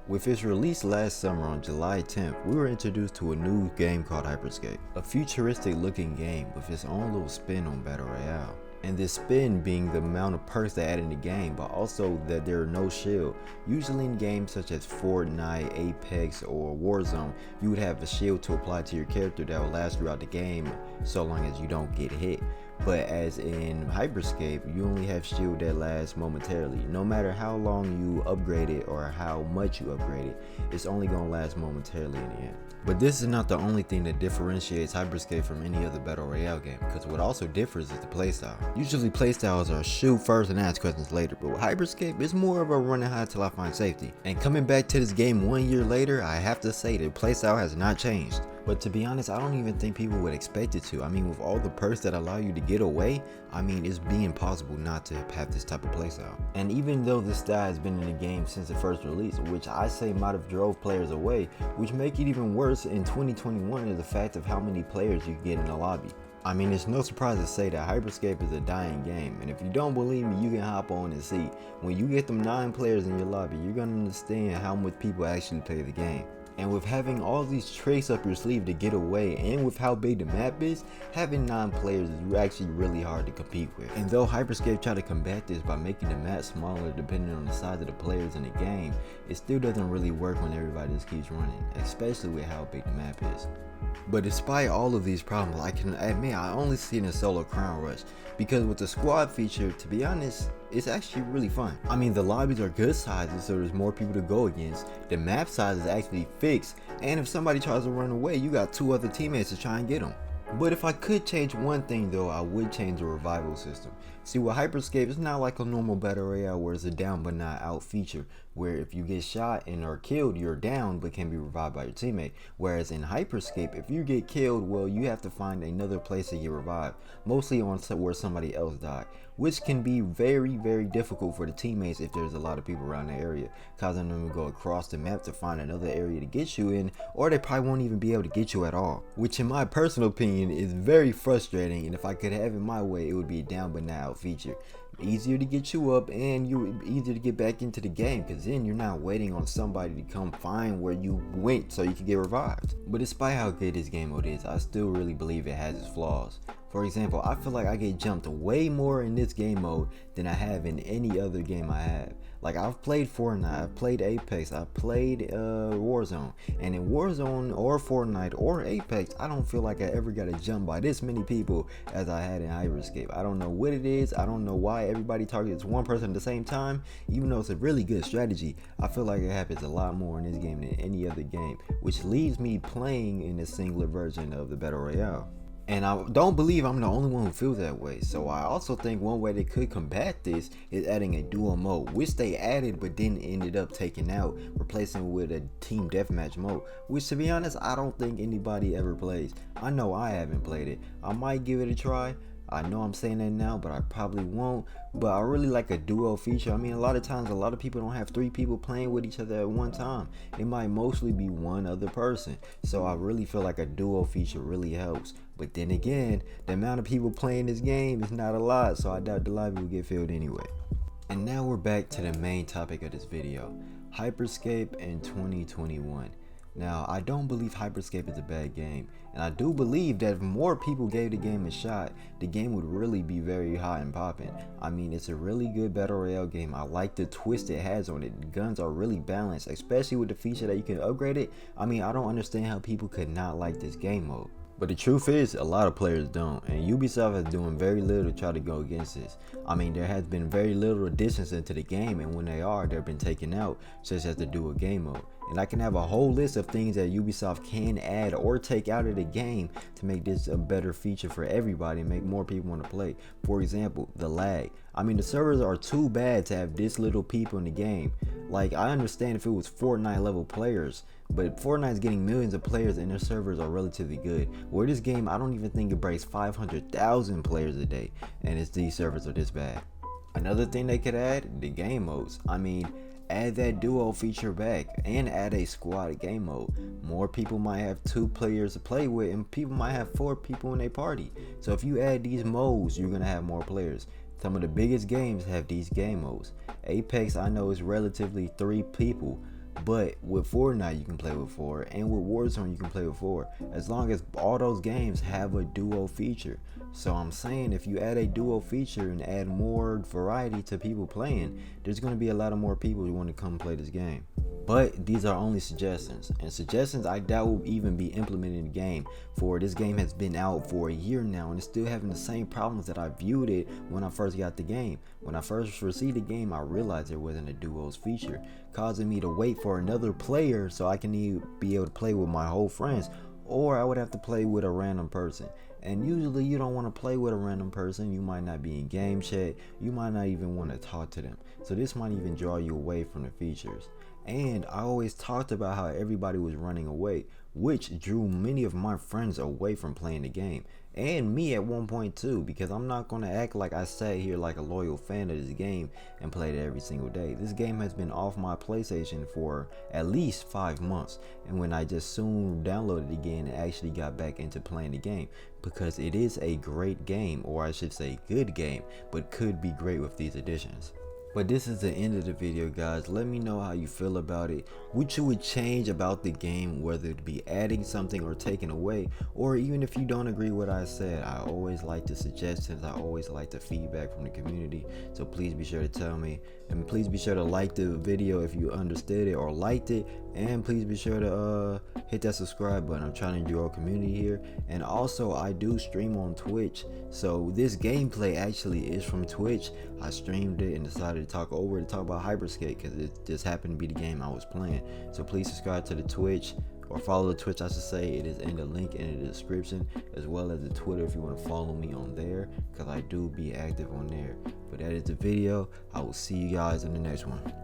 With its release last summer on July 10th, we were introduced to a new game called Hyperscape, a futuristic looking game with its own little spin on Battle Royale. And this spin being the amount of perks they add in the game, but also that there are no shield. Usually in games such as Fortnite, Apex, or Warzone, you would have a shield to apply to your character that will last throughout the game so long as you don't get hit. But as in Hyperscape, you only have shield that lasts momentarily. No matter how long you upgrade it or how much you upgrade it, it's only going to last momentarily in the end. But this is not the only thing that differentiates Hyperscape from any other Battle Royale game, because what also differs is the playstyle. Usually playstyles are shoot first and ask questions later, but with Hyperscape, it's more of a run and hide till I find safety. And coming back to this game 1 year later, I have to say the playstyle has not changed. But to be honest, I don't even think people would expect it to. I mean, with all the perks that allow you to get away, I mean, it's being possible not to have this type of playstyle. And even though this style has been in the game since the first release, which I say might have drove players away, which make it even worse in 2021 is the fact of how many players you get in the lobby. I mean, it's no surprise to say that Hyperscape is a dying game, and if you don't believe me, you can hop on and see. When you get them 9 players in your lobby, you're gonna understand how much people actually play the game. And with having all these tricks up your sleeve to get away, and with how big the map is, having 9 players is actually really hard to compete with. And though Hyperscape tried to combat this by making the map smaller depending on the size of the players in the game, it still doesn't really work when everybody just keeps running, especially with how big the map is. But despite all of these problems, I can admit I only see it in solo crown rush, because with the squad feature, to be honest, it's actually really fun. I mean, the lobbies are good sizes, so there's more people to go against. The map size is actually fixed, and if somebody tries to run away, you got 2 other teammates to try and get them. But if I could change one thing though, I would change the revival system. See, with Hyperscape, it's not like a normal Battle Royale where it's a down but not out feature, where if you get shot and are killed, you're down but can be revived by your teammate. Whereas in Hyperscape, if you get killed, well, you have to find another place to get revived, mostly on where somebody else died, which can be very, very difficult for the teammates if there's a lot of people around the area, causing them to go across the map to find another area to get you in, or they probably won't even be able to get you at all, which in my personal opinion is very frustrating. And if I could have it my way, it would be a down but not out feature. Easier to get you up, and easier to get back into the game, because then you're not waiting on somebody to come find where you went so you can get revived. But despite how good this game mode is, I still really believe it has its flaws. For example, I feel like I get jumped way more in this game mode than I have in any other game I have. Like, I've played Fortnite, I've played Apex, I've played Warzone, and in Warzone or Fortnite or Apex, I don't feel like I ever got jumped by this many people as I had in Hyperscape. I don't know what it is, I don't know why everybody targets one person at the same time. Even though it's a really good strategy, I feel like it happens a lot more in this game than any other game, which leaves me playing in a singular version of the Battle Royale. And I don't believe I'm the only one who feels that way. So I also think one way they could combat this is adding a duo mode, which they added but then ended up taking out, replacing with a team deathmatch mode, which, to be honest, I don't think anybody ever plays. I know I haven't played it. I might give it a try. I know I'm saying that now, but I probably won't. But I really like a duo feature. I mean, a lot of times, a lot of people don't have 3 people playing with each other at one time. It might mostly be one other person. So I really feel like a duo feature really helps. But then again, the amount of people playing this game is not a lot, so I doubt the lobby will get filled anyway. And now we're back to the main topic of this video, Hyperscape in 2021. Now, I don't believe Hyperscape is a bad game, and I do believe that if more people gave the game a shot, the game would really be very hot and popping. I mean, it's a really good Battle Royale game. I like the twist it has on it. The guns are really balanced, especially with the feature that you can upgrade it. I mean, I don't understand how people could not like this game mode. But the truth is, a lot of players don't, and Ubisoft is doing very little to try to go against this. I mean, there has been very little additions into the game, and when they've been taken out, such as the dual game mode. And I can have a whole list of things that Ubisoft can add or take out of the game to make this a better feature for everybody and make more people want to play. For example, the lag. I mean, the servers are too bad to have this little people in the game. Like, I understand if it was Fortnite level players, but Fortnite's getting millions of players and their servers are relatively good. Where this game, I don't even think it breaks 500,000 players a day, and these servers are this bad. Another thing they could add, the game modes. I mean, add that duo feature back and add a squad game mode. More people might have 2 players to play with, and people might have 4 people in a party. So if you add these modes, you're gonna have more players. Some of the biggest games have these game modes. Apex, I know, is relatively 3 people, But with Fortnite you can play with 4, and with Warzone you can play with 4, as long as all those games have a duo feature. So I'm saying if you add a duo feature and add more variety to people playing, there's going to be a lot of more people who want to come play this game. But these are only suggestions, and suggestions I doubt will even be implemented in the game, for this game has been out for a year now and it's still having the same problems that I viewed it when I first got the game. When I first received the game, I realized there wasn't a duos feature, causing me to wait for another player so I can be able to play with my whole friends, or I would have to play with a random person. And usually you don't want to play with a random person. You might not be in game chat, you might not even want to talk to them, so this might even draw you away from the features. And I always talked about how everybody was running away, which drew many of my friends away from playing the game, and me at one point too, because I'm not going to act like I sat here like a loyal fan of this game and played it every single day. This game has been off my PlayStation for at least 5 months, and when I just soon downloaded it again and actually got back into playing the game, because it is a great game, or I should say good game, but could be great with these additions. But this is the end of the video, guys. Let me know how you feel about it, what you would change about the game, whether it be adding something or taking away, or even if you don't agree with what I said. I always like the suggestions, I always like the feedback from the community, so please be sure to tell me, and please be sure to like the video if you understood it or liked it, and please be sure to hit that subscribe button. I'm trying to grow a community here, and also I do stream on Twitch, so this gameplay actually is from Twitch. I streamed it and decided to talk about Hyperscape because it just happened to be the game I was playing. So please subscribe to the Twitch, or follow the Twitch I should say. It is in the link in the description, as well as the Twitter if you want to follow me on there, because I do be active on there. But that is the video. I will see you guys in the next one.